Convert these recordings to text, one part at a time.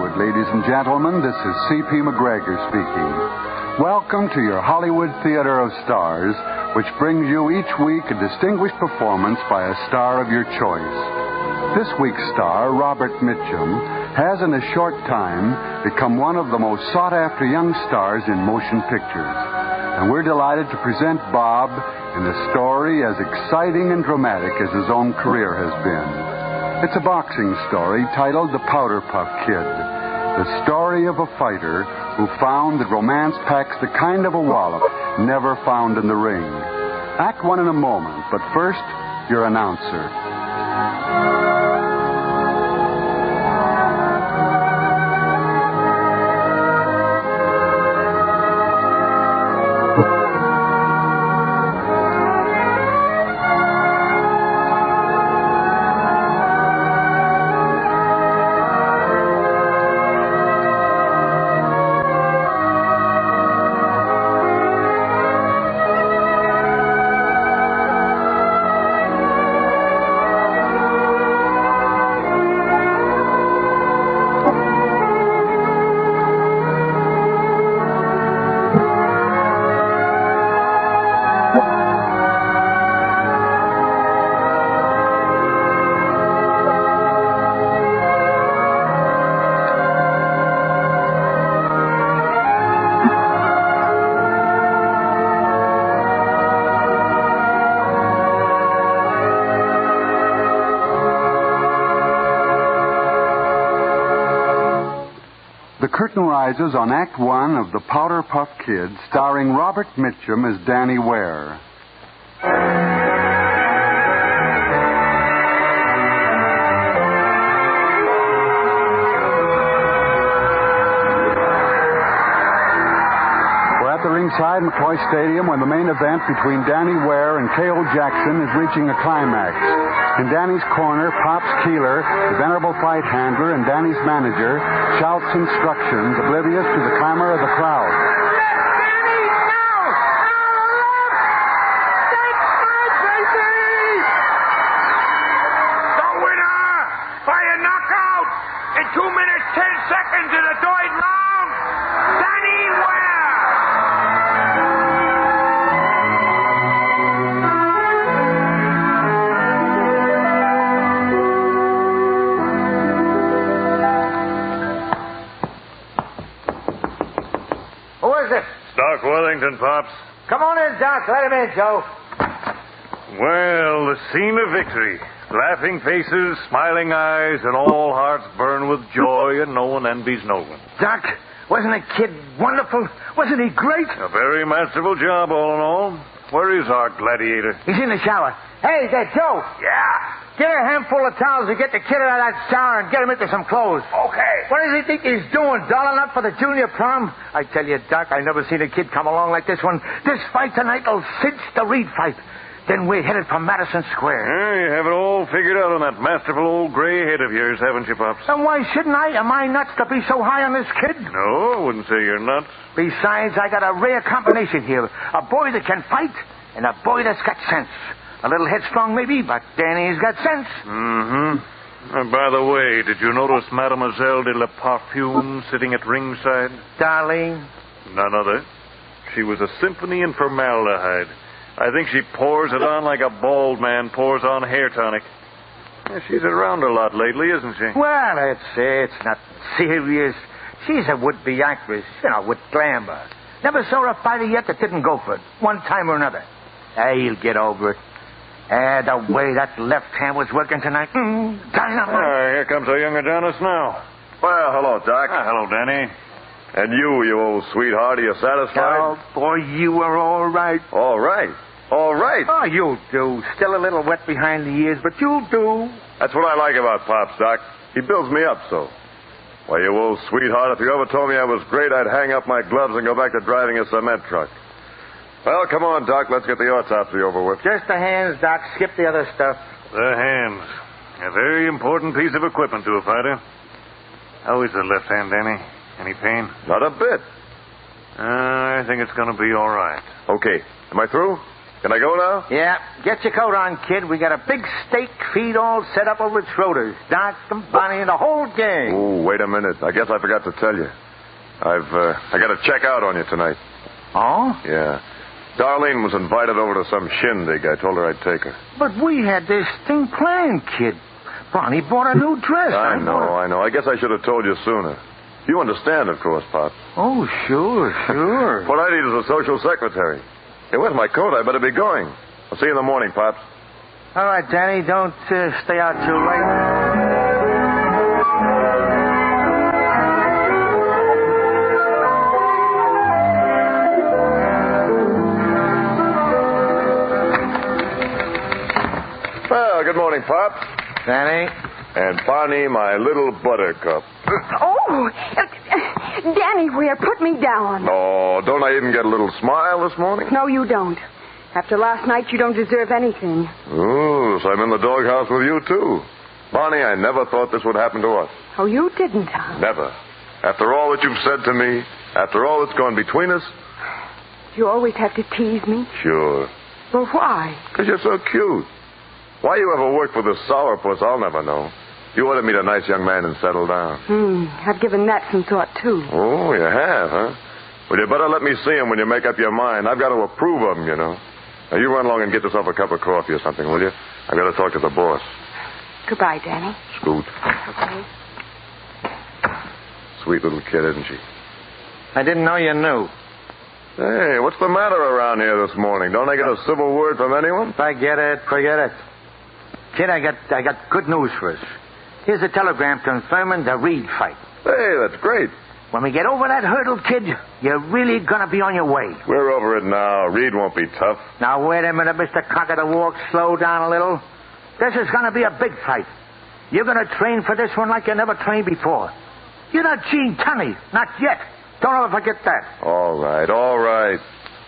Hollywood, ladies and gentlemen. This is C.P. McGregor speaking. Welcome to your Hollywood Theater of Stars, which brings you each week a distinguished performance by a star of your choice. This week's star, Robert Mitchum, has in a short time become one of the most sought-after young stars in motion pictures. And we're delighted to present Bob in a story as exciting and dramatic as his own career has been. It's a boxing story titled The Powder Puff Kid, the story of a fighter who found that romance packs the kind of a wallop never found in the ring. Act one in a moment, but first, your announcer. The curtain rises on Act One of The Powder Puff Kid, starring Robert Mitchum as Danny Ware. We're at the ringside McCoy Stadium when the main event between Danny Ware and K.O. Jackson is reaching a climax. In Danny's corner, Pops Keeler, the venerable fight handler, and Danny's manager, shouts instructions, oblivious to the clamor of the crowd. Left, Danny! Now! Left! That's my baby! The winner by a knockout in 2 minutes, 10 seconds in the third round, Danny Ware! Doc Wellington, Pops. Come on in, Doc. Let him in, Joe. Well, the scene of victory. Laughing faces, smiling eyes, and all hearts burn with joy, and no one envies no one. Doc, wasn't the kid wonderful? Wasn't he great? A very masterful job, all in all. Where is our gladiator? He's in the shower. Hey, there, Joe. Yeah. Get a handful of towels and get the kid out of that shower and get him into some clothes. Okay. What does he think he's doing, dolling up for the junior prom? I tell you, Doc, I never seen a kid come along like this one. This fight tonight will cinch the Reed fight. Then we're headed for Madison Square. You have it all figured out on that masterful old gray head of yours, haven't you, Pops? And why shouldn't I? Am I nuts to be so high on this kid? No, I wouldn't say you're nuts. Besides, I got a rare combination here. A boy that can fight and a boy that's got sense. A little headstrong, maybe, but Danny's got sense. Mm-hmm. And by the way, did you notice Mademoiselle de la Parfume sitting at ringside? Darling? None other. She was a symphony in formaldehyde. I think she pours it on like a bald man pours on hair tonic. Yeah, she's around a lot lately, isn't she? Well, it's not serious. She's a would-be actress, with glamour. Never saw a fighter yet that didn't go for it, one time or another. You'll get over it. The way that left hand was working tonight. Dynamite. Here comes our young Adonis now. Well, hello, Doc. Hello, Danny. And you old sweetheart, are you satisfied? Oh, boy, you were all right. All right. All right. Oh, you'll do. Still a little wet behind the ears, but you'll do. That's what I like about Pops, Doc. He builds me up so. Why, you old sweetheart, if you ever told me I was great, I'd hang up my gloves and go back to driving a cement truck. Well, come on, Doc. Let's get the autopsy over with. Just the hands, Doc. Skip the other stuff. The hands. A very important piece of equipment to a fighter. How is the left hand, Danny? Any pain? Not a bit. I think it's going to be all right. Okay. Am I through? Can I go now? Yeah, get your coat on, kid. We got a big steak feed all set up over at Schroeder's. Doc and Bonnie and the whole gang. Oh, wait a minute. I guess I forgot to tell you. I got to check out on you tonight. Oh? Yeah. Darlene was invited over to some shindig. I told her I'd take her. But we had this thing planned, kid. Bonnie bought a new dress. I know. I guess I should have told you sooner. You understand, of course, Pop. Oh, sure. What I need is a social secretary. Hey, where's my coat? I better be going. I'll see you in the morning, Pops. All right, Danny, don't stay out too late. Well, good morning, Pops. Danny? And Bonnie, my little buttercup. Oh, Danny Ware, put me down. Oh, don't I even get a little smile this morning? No, you don't. After last night, you don't deserve anything. Oh, so I'm in the doghouse with you, too. Bonnie, I never thought this would happen to us. Oh, you didn't, huh? Never. After all that you've said to me, after all that's gone between us. You always have to tease me. Sure. Well, why? Because you're so cute. Why you ever worked for this sourpuss, I'll never know. You ought to meet a nice young man and settle down. I've given that some thought, too. Oh, you have, huh? Well, you better let me see him when you make up your mind. I've got to approve of him, you know. Now, you run along and get yourself a cup of coffee or something, will you? I've got to talk to the boss. Goodbye, Danny. Scoot. Okay. Sweet little kid, isn't she? I didn't know you knew. Hey, what's the matter around here this morning? Don't I get a civil word from anyone? Forget it. Kid, I got good news for us. Here's a telegram confirming the Reed fight. Hey, that's great. When we get over that hurdle, kid, you're really going to be on your way. We're over it now. Reed won't be tough. Now, wait a minute, Mr. Cock of the Walk. Slow down a little. This is going to be a big fight. You're going to train for this one like you never trained before. You're not Gene Tunney. Not yet. Don't ever forget that. All right.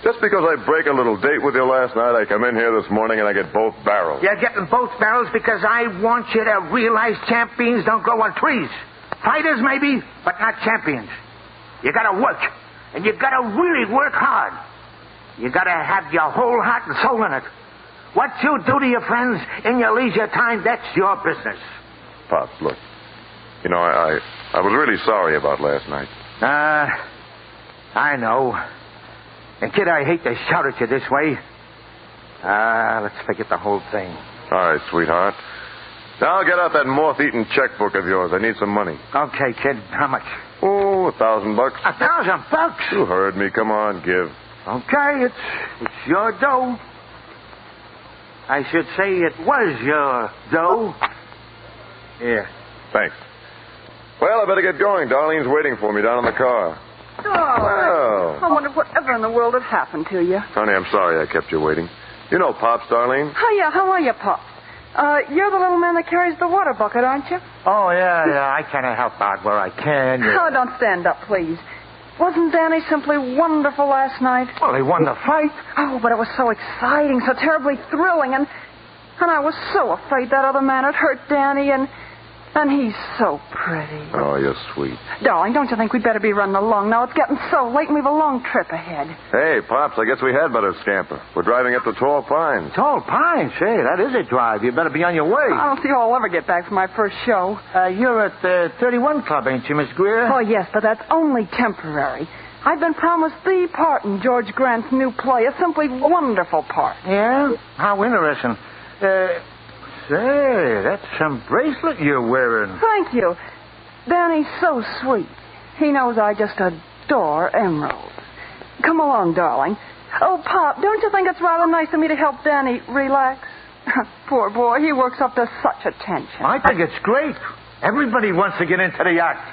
Just because I break a little date with you last night, I come in here this morning and I get both barrels. You're getting both barrels because I want you to realize champions don't grow on trees. Fighters, maybe, but not champions. You got to work, and you got to really work hard. You got to have your whole heart and soul in it. What you do to your friends in your leisure time, that's your business. Pops, look. You know, I was really sorry about last night. I know. And, kid, I hate to shout at you this way. Let's forget the whole thing. All right, sweetheart. Now get out that moth-eaten checkbook of yours. I need some money. Okay, kid. How much? Oh, $1,000. $1,000? You heard me. Come on, give. Okay, it's your dough. I should say it was your dough. Here. Thanks. Well, I better get going. Darlene's waiting for me down in the car. Oh, I wonder whatever in the world had happened to you. Honey, I'm sorry I kept you waiting. You know Pops, Darlene? Hiya, how are you, Pop? You're the little man that carries the water bucket, aren't you? Oh, yeah. I kind of help out where I can. Oh, don't stand up, please. Wasn't Danny simply wonderful last night? Well, he won the fight. Oh, but it was so exciting, so terribly thrilling, and I was so afraid that other man had hurt Danny, and he's so pretty. Oh, you're sweet. Darling, don't you think we'd better be running along now? It's getting so late and we've a long trip ahead. Hey, Pops, I guess we had better scamper. We're driving up to Tall Pines. Tall Pines? Hey, that is a drive. You better be on your way. I don't see how I'll ever get back from my first show. You're at the 31 Club, ain't you, Miss Greer? Oh, yes, but that's only temporary. I've been promised the part in George Grant's new play, a simply wonderful part. Yeah? How interesting. Say, that's some bracelet you're wearing. Thank you. Danny's so sweet. He knows I just adore emeralds. Come along, darling. Oh, Pop, don't you think it's rather nice of me to help Danny relax? Poor boy, he works up to such a tension. I think it's great. Everybody wants to get into the act.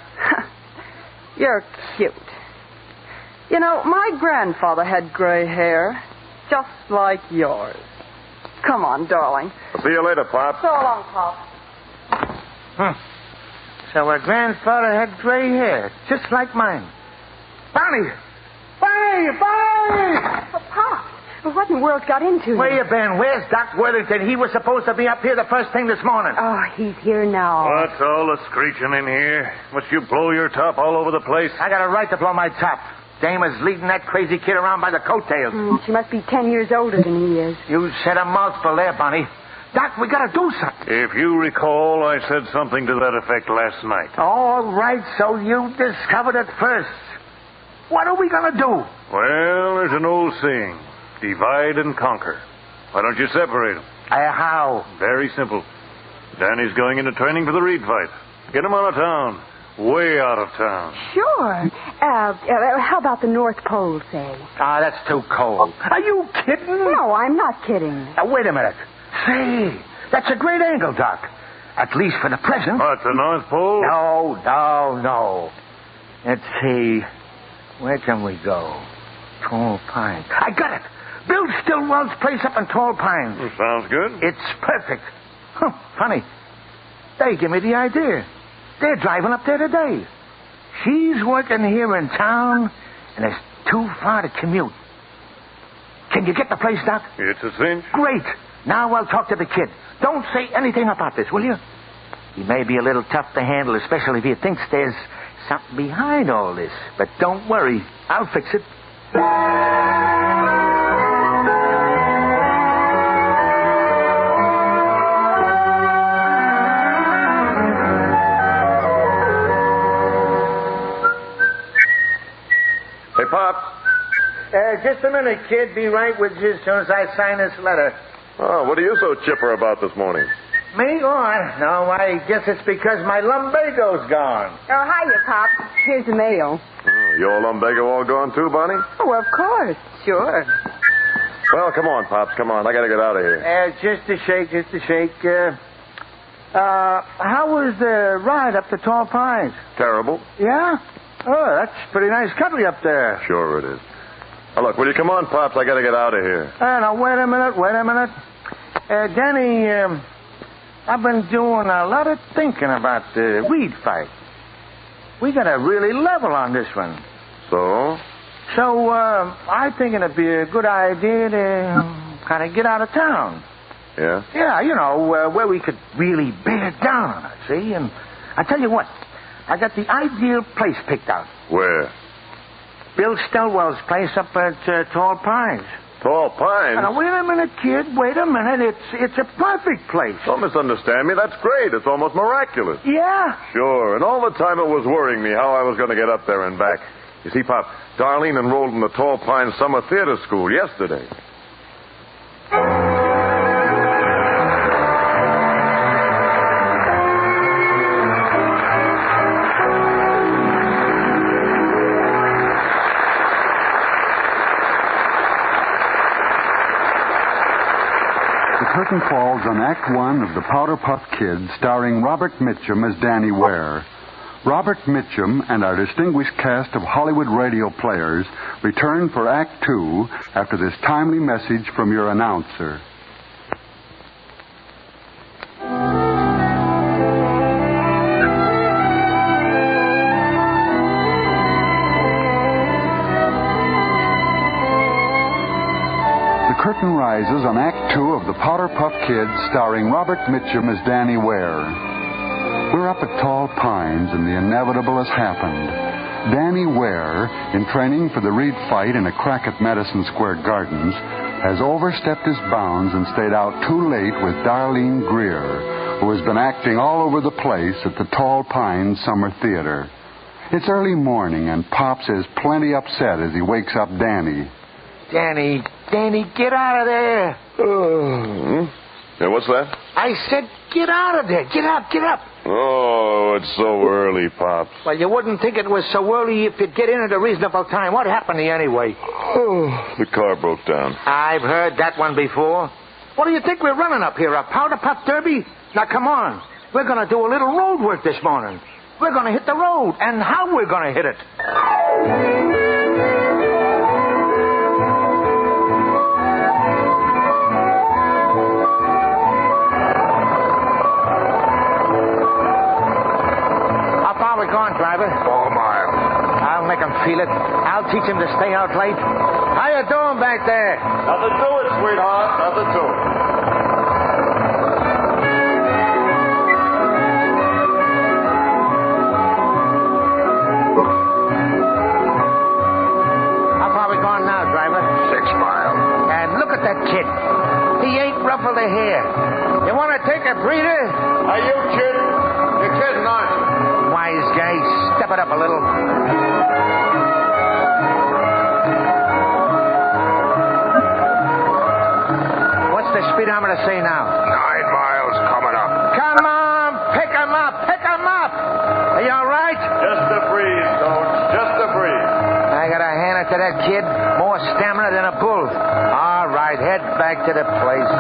You're cute. You know, my grandfather had gray hair, just like yours. Come on, darling. I'll see you later, Pop. So long, Pop. So her grandfather had gray hair, just like mine. Bonnie! Oh, Pop, what in the world got into you? Where you been? Where's Doc Worthington? He was supposed to be up here the first thing this morning. Oh, he's here now. What's all the screeching in here? Must you blow your top all over the place? I got a right to blow my top. Dame is leading that crazy kid around by the coattails. She must be 10 years older than he is. You said a mouthful there, Bonnie. Doc, we gotta do something. If you recall, I said something to that effect last night. All right, so you discovered it first. What are we gonna do? Well, there's an old saying. Divide and conquer. Why don't you separate them? How? Very simple. Danny's going into training for the Reed fight. Get him out of town. Way out of town. Sure. How about the North Pole, say? Ah, that's too cold. Are you kidding? No, I'm not kidding. Now, wait a minute. Say, that's a great angle, Doc. At least for the present. What, the North Pole? No. Let's see. Where can we go? Tall Pines. I got it. Bill Stillwell's place up in Tall Pines. Sounds good. It's perfect. Huh, funny. They give me the idea. They're driving up there today. She's working here in town, and it's too far to commute. Can you get the place, Doc? It's a cinch. Great. Now I'll talk to the kid. Don't say anything about this, will you? He may be a little tough to handle, especially if he thinks there's something behind all this. But don't worry. I'll fix it. Hey, Pops. Just a minute, kid. Be right with you as soon as I sign this letter. Oh, what are you so chipper about this morning? Me? No, I guess it's because my lumbago's gone. Oh, hiya, Pop. Here's the mail. Oh, your lumbago all gone too, Bonnie? Oh, of course. Sure. Well, come on, Pops. Come on. I got to get out of here. Just a shake. How was the ride up to Tall Pines? Terrible. Yeah? Oh, that's pretty nice country up there. Sure it is. Now, look, will you come on, Pops? I got to get out of here. Now, wait a minute. Danny, I've been doing a lot of thinking about the Reed fight. We got to really level on this one. So? So, I think it'd be a good idea to kind of get out of town. Yeah? Yeah, where we could really bear down on it, see? And I tell you what, I got the ideal place picked out. Where? Bill Stillwell's place up at Tall Pines. Tall Pines? Now, wait a minute, kid. Wait a minute. It's a perfect place. Don't misunderstand me. That's great. It's almost miraculous. Yeah? Sure. And all the time it was worrying me how I was going to get up there and back. You see, Pop, Darlene enrolled in the Tall Pines Summer Theater School yesterday. The curtain falls on Act One of The Powder Puff Kids, starring Robert Mitchum as Danny Ware. Robert Mitchum and our distinguished cast of Hollywood radio players return for Act Two after this timely message from your announcer. The curtain rises on Act Two of The Powder Puff Kids, starring Robert Mitchum as Danny Ware. We're up at Tall Pines, and the inevitable has happened. Danny Ware, in training for the Reed fight in a crack at Madison Square Gardens, has overstepped his bounds and stayed out too late with Darlene Greer, who has been acting all over the place at the Tall Pines Summer Theater. It's early morning, and Pops is plenty upset as he wakes up Danny. Danny, get out of there. Yeah, what's that? I said get out of there. Get up. Oh, it's so early, Pops. Well, you wouldn't think it was so early if you'd get in at a reasonable time. What happened to you anyway? Oh, the car broke down. I've heard that one before. What do you think we're running up here, a powder puff derby? Now, come on. We're going to do a little road work this morning. We're going to hit the road, and how we're going to hit it. Driver. 4 miles. I'll make him feel it. I'll teach him to stay out late. How you doing back there? Nothing to it, sweetheart. Nothing to it. a breather? Are you kidding? You're kidding, aren't you? Wise guy, step it up a little. What's the speedometer say now? 9 miles coming up. Come on, pick 'em up, pick 'em up. Are you all right? Just a breeze, Stones. Just a breeze. I gotta hand it to that kid. More stamina than a bull. All right, head back to the place.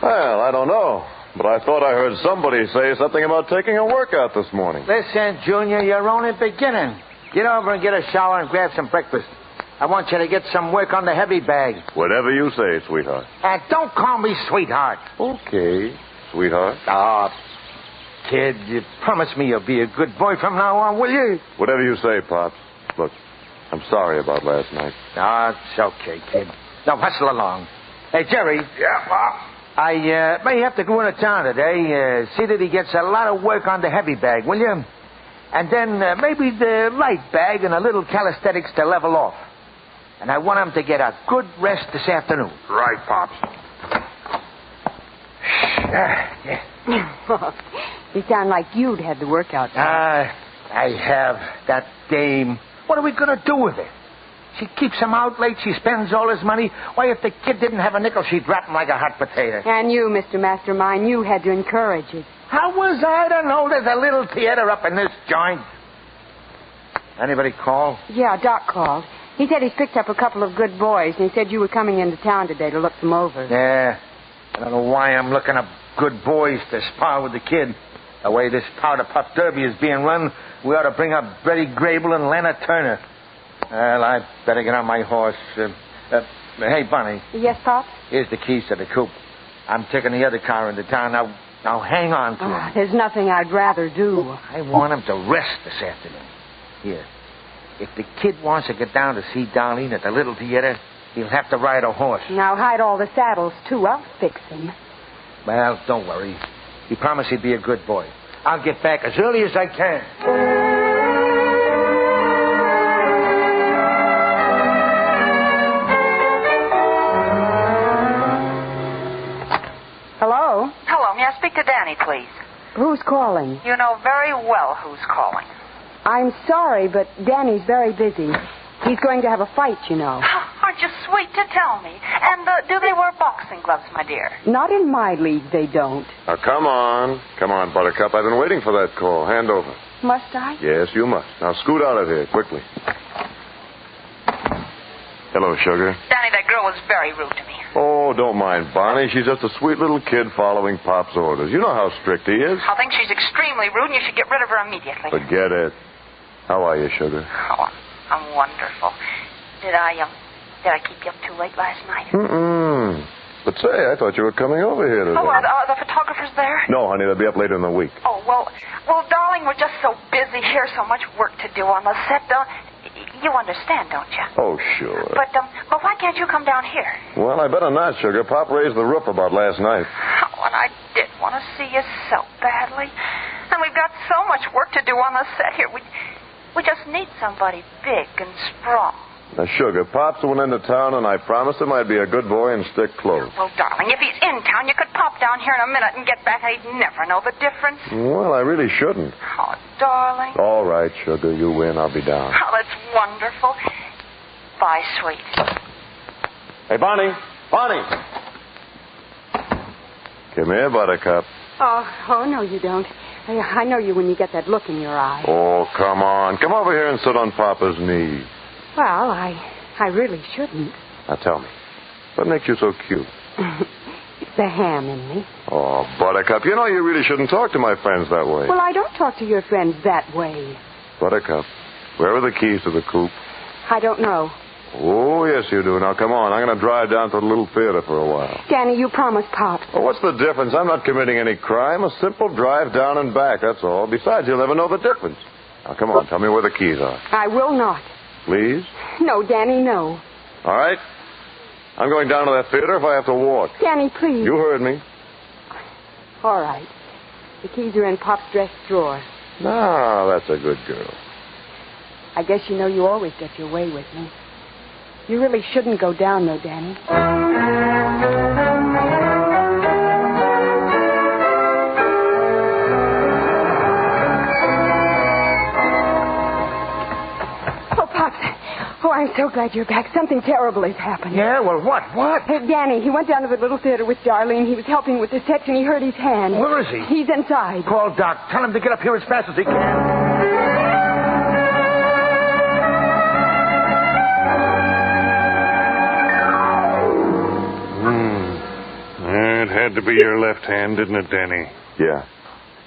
Well, I don't know. But I thought I heard somebody say something about taking a workout this morning. Listen, Junior, you're only beginning. Get over and get a shower and grab some breakfast. I want you to get some work on the heavy bag. Whatever you say, sweetheart. And don't call me sweetheart. Okay, sweetheart. Oh, kid, you promise me you'll be a good boy from now on, will you? Whatever you say, Pops. Look, I'm sorry about last night. No, it's okay, kid. Now, hustle along. Hey, Jerry. Yeah, Pop? I may have to go into town today. See that he gets a lot of work on the heavy bag, will you? And then maybe the light bag and a little calisthenics to level off. And I want him to get a good rest this afternoon. Right, Pops. You sound like you'd had the workout. I have. That dame. What are we going to do with it? She keeps him out late. She spends all his money. Why, if the kid didn't have a nickel, she'd drop him like a hot potato. And you, Mr. Mastermind, you had to encourage it. How was I to know there's a little theater up in this joint? Anybody call? Yeah, Doc called. He said he's picked up a couple of good boys, and he said you were coming into town today to look them over. Yeah. I don't know why I'm looking up good boys to spar with the kid. The way this powder puff derby is being run, we ought to bring up Betty Grable and Lana Turner. Well, I better get on my horse. Hey, Bunny. Yes, Pop? Here's the keys to the coupe. I'm taking the other car into town. Now hang on to him. There's nothing I'd rather do. I want him to rest this afternoon. Here. If the kid wants to get down to see Darlene at the little theater, he'll have to ride a horse. Now hide all the saddles, too. I'll fix him. Well, don't worry. He promised he'd be a good boy. I'll get back as early as I can. Hello? Hello, may I speak to Danny, please? Who's calling? You know very well who's calling. I'm sorry, but Danny's very busy. He's going to have a fight, you know. Aren't you sweet to tell me? And do they wear boxing gloves, my dear? Not in my league, they don't. Now, come on. Come on, Buttercup. I've been waiting for that call. Hand over. Must I? Yes, you must. Now, scoot out of here, quickly. Hello, Sugar. Danny, that girl was very rude to me. Oh, don't mind Bonnie. She's just a sweet little kid following Pop's orders. You know how strict he is. I think she's extremely rude, and you should get rid of her immediately. Forget it. How are you, Sugar? Oh, I'm wonderful. Did I keep you up too late last night? But say, I thought you were coming over here today. Oh, are the photographers there? No, honey, they'll be up later in the week. Oh, well, darling, we're just so busy here, so much work to do on the set. You understand, don't you? Oh, sure. But why can't you come down here? Well, I better not, Sugar. Pop raised the roof about last night. Oh, and I did want to see you so badly. And we've got so much work to do on the set here. We just need somebody big and strong. Now, Sugar, Pop's went into town, and I promised him I'd be a good boy and stick close. Well, darling, if he's in town, you could pop down here in a minute and get back, and he'd never know the difference. Well, I really shouldn't. Oh, darling. All right, Sugar, you win. I'll be down. Oh, that's wonderful. Bye, sweet. Hey, Bonnie. Bonnie. Come here, Buttercup. Oh, no, you don't. I know you when you get that look in your eye. Oh, come on. Come over here and sit on Papa's knee. Well, I really shouldn't. Now, tell me, what makes you so cute? It's the ham in me. Oh, Buttercup, you know you really shouldn't talk to my friends that way. Well, I don't talk to your friends that way. Buttercup, where are the keys to the coupe? I don't know. Oh, yes, you do. Now, come on. I'm going to drive down to the little theater for a while. Danny, you promised Pop. Well, what's the difference? I'm not committing any crime. A simple drive down and back, that's all. Besides, you'll never know the difference. Now, come on. Tell me where the keys are. I will not. Please? No, Danny, no. All right. I'm going down to that theater if I have to walk. Danny, please. You heard me. All right. The keys are in Pop's dress drawer. No, that's a good girl. I guess you know you always get your way with me. You really shouldn't go down, though, Danny. Oh, I'm so glad you're back. Something terrible has happened. Yeah? Well, what? What? Danny, he went down to the little theater with Darlene. He was helping with the sets, and he hurt his hand. Where is he? He's inside. Call Doc. Tell him to get up here as fast as he can. It had to be your left hand, didn't it, Danny? Yeah.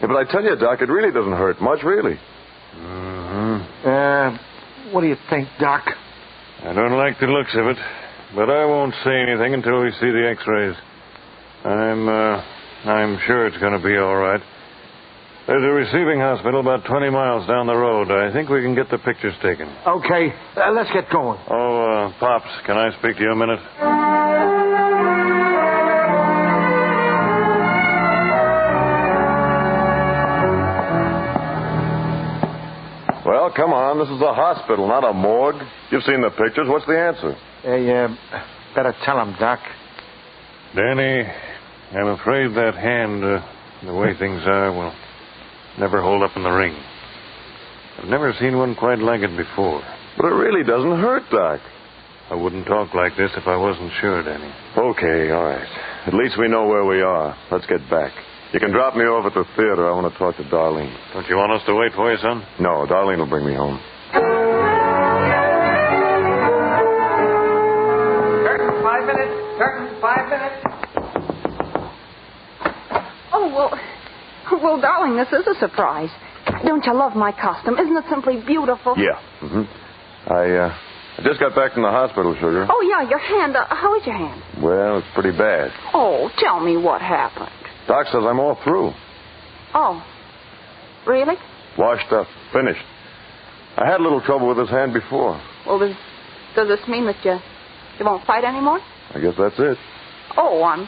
But I tell you, Doc, it really doesn't hurt much, really. What do you think, Doc? I don't like the looks of it, but I won't say anything until we see the x-rays. I'm sure it's going to be all right. There's a receiving hospital about 20 miles down the road. I think we can get the pictures taken. Okay, let's get going. Oh, Pops, can I speak to you a minute? Well, come on. This is a hospital, not a morgue. You've seen the pictures. What's the answer? Better tell him, Doc. Danny, I'm afraid that hand, the way things are, will never hold up in the ring. I've never seen one quite like it before. But it really doesn't hurt, Doc. I wouldn't talk like this if I wasn't sure, Danny. Okay, all right. At least we know where we are. Let's get back. You can drop me off at the theater. I want to talk to Darlene. Don't you want us to wait for you, son? No, Darlene will bring me home. Curtain, 5 minutes. Curtain, 5 minutes. Oh, well, darling, this is a surprise. Don't you love my costume? Isn't it simply beautiful? Yeah. I just got back from the hospital, Sugar. Oh, yeah, your hand. How is your hand? Well, it's pretty bad. Oh, tell me what happened. Doc says I'm all through. Oh, really? Washed up. Finished. I had a little trouble with this hand before. Well, does this mean that you won't fight anymore? I guess that's it. Oh, I'm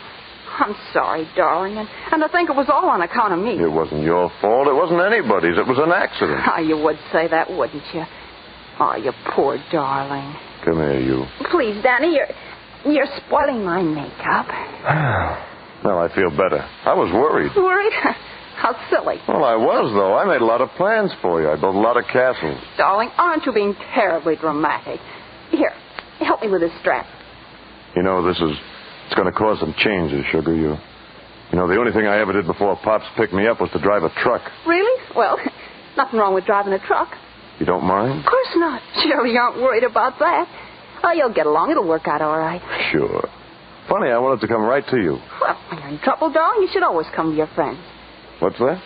sorry, darling. And to think it was all on account of me. It wasn't your fault. It wasn't anybody's. It was an accident. Oh, you would say that, wouldn't you? Oh, you poor darling. Come here, you. Please, Danny, you're spoiling my makeup. Well, I feel better. I was worried. Worried? How silly. Well, I was, though. I made a lot of plans for you. I built a lot of castles. Darling, aren't you being terribly dramatic? Here, help me with this strap. You know, it's going to cause some changes, Sugar. You know, the only thing I ever did before Pops picked me up was to drive a truck. Really? Well, nothing wrong with driving a truck. You don't mind? Of course not. Surely you aren't worried about that. Oh, you'll get along. It'll work out all right. Sure. Funny, I wanted to come right to you. Well, when you're in trouble, darling, you should always come to your friends. What's that?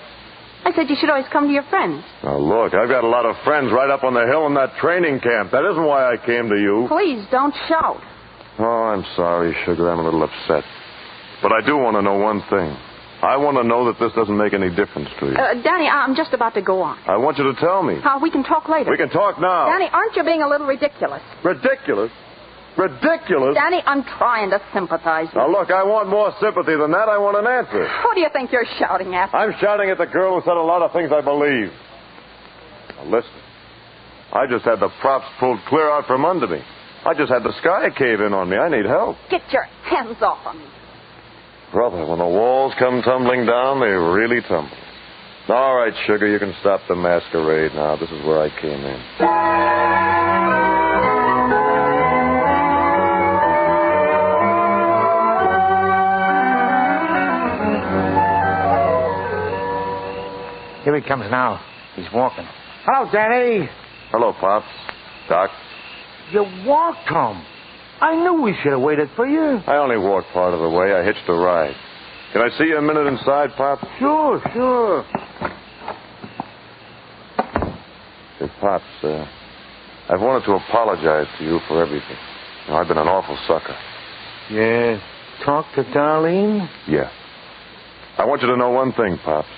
I said you should always come to your friends. Now, look, I've got a lot of friends right up on the hill in that training camp. That isn't why I came to you. Please, don't shout. Oh, I'm sorry, Sugar. I'm a little upset. But I do want to know one thing. I want to know that this doesn't make any difference to you. Danny, I'm just about to go on. I want you to tell me. We can talk later. We can talk now. Danny, aren't you being a little ridiculous? Ridiculous? Ridiculous? Danny, I'm trying to sympathize with you. Now, look, I want more sympathy than that. I want an answer. What do you think you're shouting at? I'm shouting at the girl who said a lot of things I believe. Now, listen. I just had the props pulled clear out from under me. I just had the sky cave in on me. I need help. Get your hands off of me. Brother, when the walls come tumbling down, they really tumble. All right, Sugar, you can stop the masquerade now. This is where I came in. Here he comes now. He's walking. Hello, Danny. Hello, Pops. Doc. You walked home. I knew we should have waited for you. I only walked part of the way. I hitched a ride. Can I see you a minute inside, Pops? Sure. Hey, Pops, I've wanted to apologize to you for everything. You know, I've been an awful sucker. Yeah. Talk to Darlene? Yeah. I want you to know one thing, Pops.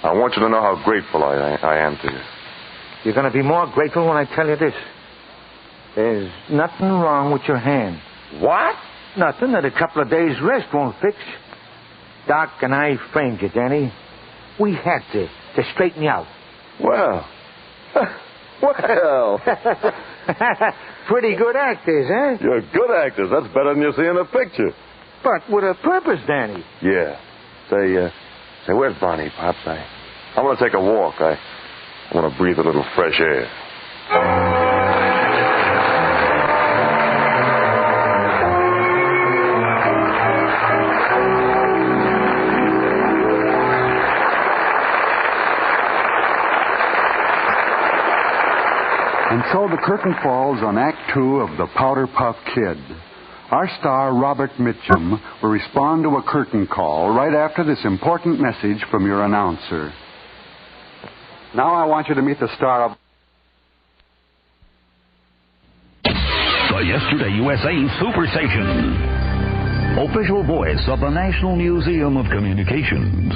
I want you to know how grateful I am to you. You're going to be more grateful when I tell you this. There's nothing wrong with your hand. What? Nothing that a couple of days' rest won't fix. Doc and I framed you, Danny. We had to straighten you out. Well. Well. Pretty good actors, huh? You're good actors. That's better than you see in a picture. But with a purpose, Danny. Yeah. Say, where's Bonnie, Pops? I want to take a walk. I want to breathe a little fresh air. And so the curtain falls on Act 2 of The Powder Puff Kid. Our star, Robert Mitchum, will respond to a curtain call right after this important message from your announcer. Now I want you to meet the star of the Yesterday USA Superstation, official voice of the National Museum of Communications.